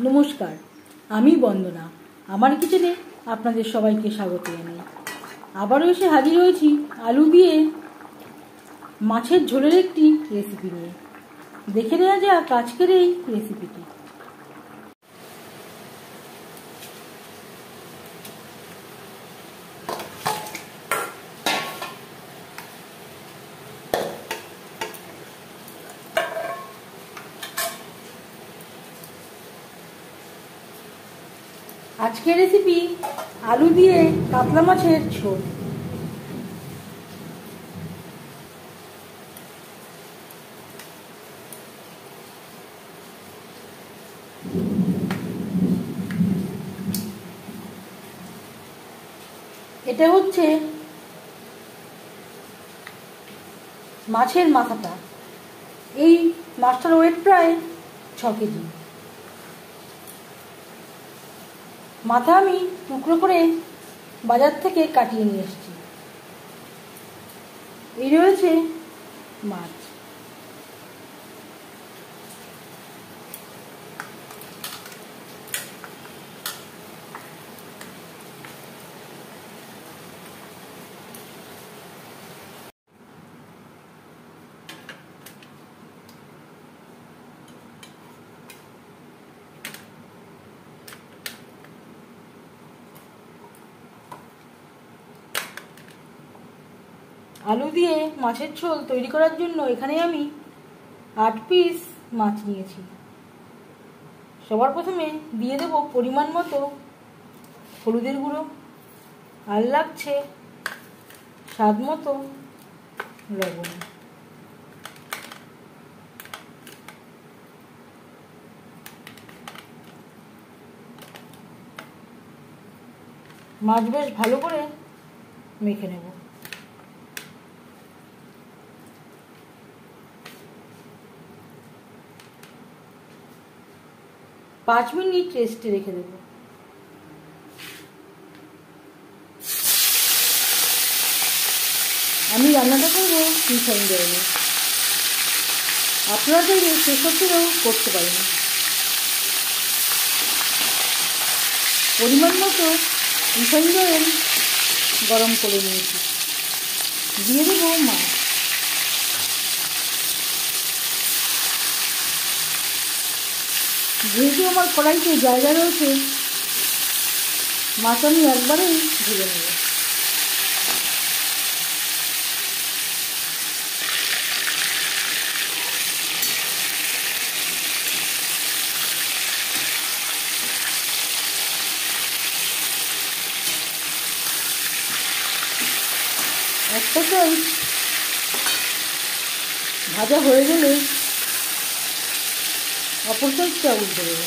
নমস্কার, আমি বন্দনা। আমার কিচেনে আপনাদের সবাইকে স্বাগত জানাই। আবারও এসে হাজির হয়েছি আলু দিয়ে মাছের ঝোলের একটি রেসিপি নিয়ে। দেখে নেওয়া যাক আজকের এই রেসিপিটি। আজকের রেসিপি আলু দিয়ে কাতলা মাছের ঝোল। এটা হচ্ছে মাছের মাথাটা। এই মাছটার ওয়েট প্রায় 6 কেজি। মাথা আমি টুকরো করে বাজার থেকে কাটিয়ে নিয়ে এসেছি। এই রয়েছে মাছ। আলু দিয়ে মাছের ঝোল তৈরি করার জন্য এখানে আমি 8 পিস মাছ নিয়েছি। সবার প্রথমে দিয়ে দেব পরিমাণ মতো হলুদের গুঁড়ো, আর লাগছে স্বাদ মতো লবণ। মাছ বেশ ভালো করে মেখে নেব। পাঁচ মিনিট রেস্টে রেখে দেব। আমি রান্নাটা করবো রিফাইন অয়েলে। আপনারা চাইলে সেসব তেলেও করতে পারেন। পরিমাণ মতো রিফাইন অয়েল গরম করে নিয়েছি। দিয়ে দেব মাছ। যেহেতু আমার কড়াইতে জায়গা রয়েছে, মাছ আমি একবারেই ভেজে নেব। একটা সাইড ভাজা হয়ে গেলে অপর সাইডটা উল্টে দেব।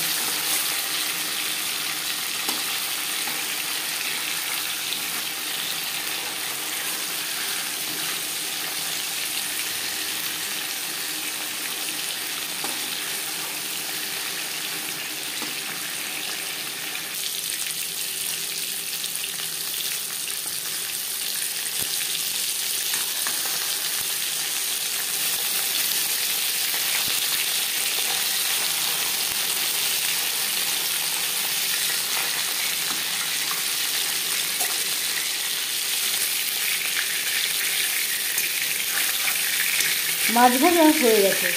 মাছ ভাজা হয়ে গেছে।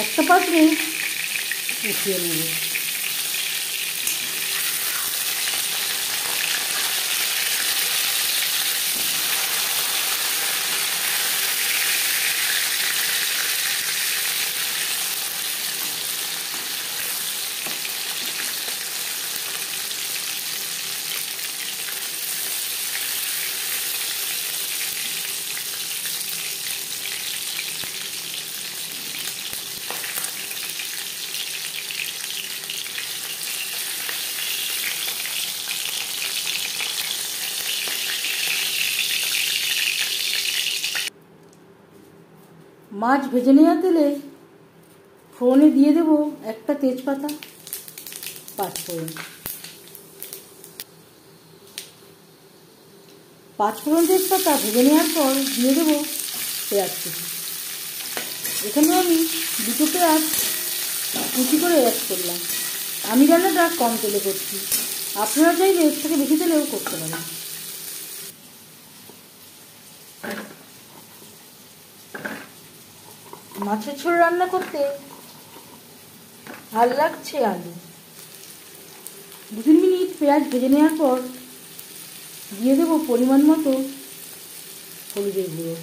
একটা পাত্রে উঠিয়ে নেব। মাছ ভেজে নেওয়া তেলে ফোড়নে দিয়ে দেব একটা তেজপাতা, 5 ফোড়ন। 5 ফোড়ন তেজপাতা ভেজে নেওয়ার পর দিয়ে দেব পেঁয়াজ কুচি। এখানে আমি 2 পেঁয়াজ কুচি করে অ্যাড করলাম। আমি রান্নাটা কম তেলে করছি, আপনারা চাইলে এর থেকে বেশি তেলেও করতে পারেন। মাছের ঝোল রান্না করতে আর লাগছে আলু। 2-3 মিনিট পেঁয়াজ ভেজে নেওয়ার পর দিয়ে দেবো পরিমাণ মতো হলুদের গুঁড়ো,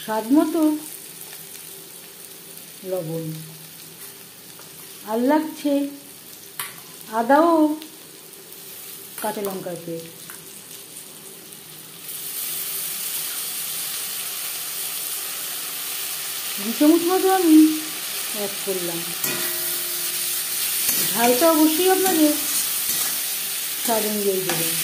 স্বাদ মতো লবণ, আর লাগছে আদা ও কাঁচা লঙ্কার পেস্ট। 2 চামচ মতো আমি অ্যাড করলাম। ঝালটা অবশ্যই আপনাদের স্বাদ অনুযায়ী দেবেন।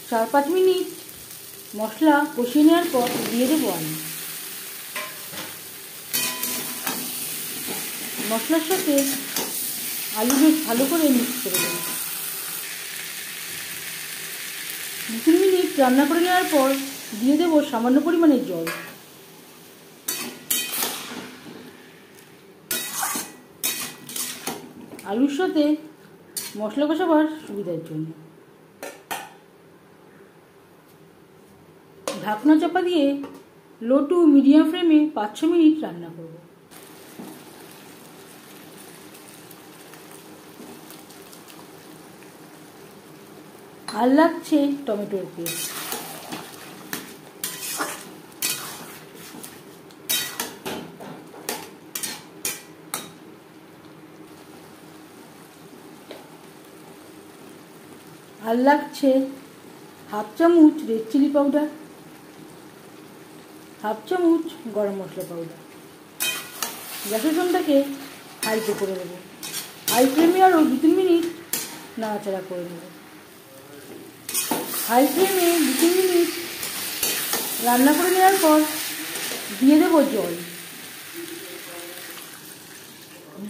চার 5 মিনিট মশলা কষিয়ে নেওয়ার পর দিয়ে দেবো আমি। মশলার সাথে আলু বেশ ভালো করে মিক্স করে দেবো। 2-3 মিনিট রান্না করে নেওয়ার পর দিয়ে দেবো সামান্য পরিমাণের জল। আলুর সাথে মশলা কষাবার সুবিধার জন্য ঢাকনা চাপা দিয়ে লো টু মিডিয়াম ফ্লেমে 5-6 মিনিট রান্না করব। আর লাগছে টমেটোর পেস্ট। আর লাগছে হাফ চামচ রেড চিলি পাউডার, হাফ চামচ গরম মশলা পাউডার। গ্যাসের ফ্লেমটাকে হাইতে করে দেবো। হাই ফ্লেমে আরও 2-3 মিনিট নাড়াচাড়া করে নেব। হাই ফ্লেমে 2-3 মিনিট রান্না করে নেওয়ার পর দিয়ে দেবো জল।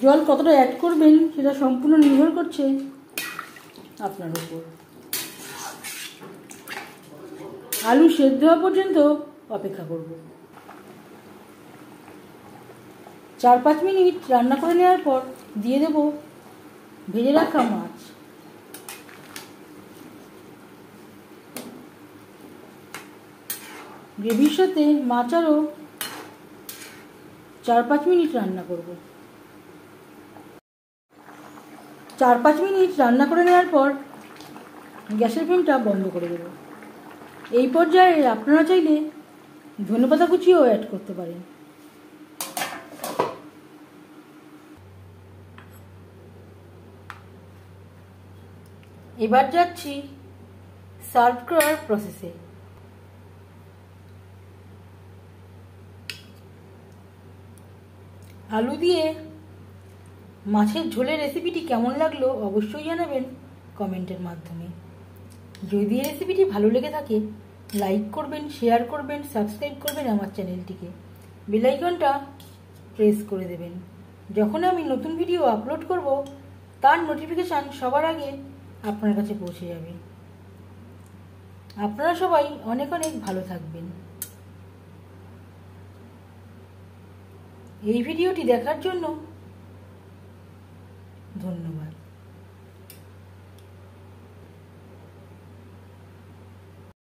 জল কতটা অ্যাড করবেন সেটা সম্পূর্ণ নির্ভর করছে আপনার উপর। আলু সেদ্ধ হওয়া পর্যন্ত অপেক্ষা করব। 4-5 মিনিট রান্না করে নেওয়ার পর দিয়ে দেব ভেজে রাখা মাছ। গ্রেভির সাথে মাছ আরও 4-5 মিনিট রান্না করব। 4-5 মিনিট রান্না করে নেওয়ার পর গ্যাসের ফ্লেমটা বন্ধ করে দেব। এই পর্যায়ে আপনারা চাইলে ধনেপাতা কুচিও অ্যাড করতে পারেন। এবার যাচ্ছি সার্ভ করার প্রসেসে। আলু দিয়ে মাছের ঝোলের রেসিপিটি কেমন লাগলো অবশ্যই জানাবেন কমেন্টের মাধ্যমে। যদি এই রেসিপিটি ভালো লেগে থাকে লাইক করবেন, শেয়ার করবেন, সাবস্ক্রাইব করবেন আমার চ্যানেলটিকে, বেল আইকনটা প্রেস করে দেবেন। যখন আমি নতুন ভিডিও আপলোড করব তার নোটিফিকেশান সবার আগে আপনার কাছে পৌঁছে যাবে। আপনারা সবাই অনেক অনেক ভালো থাকবেন। এই ভিডিওটি দেখার জন্য ধন্যবাদ।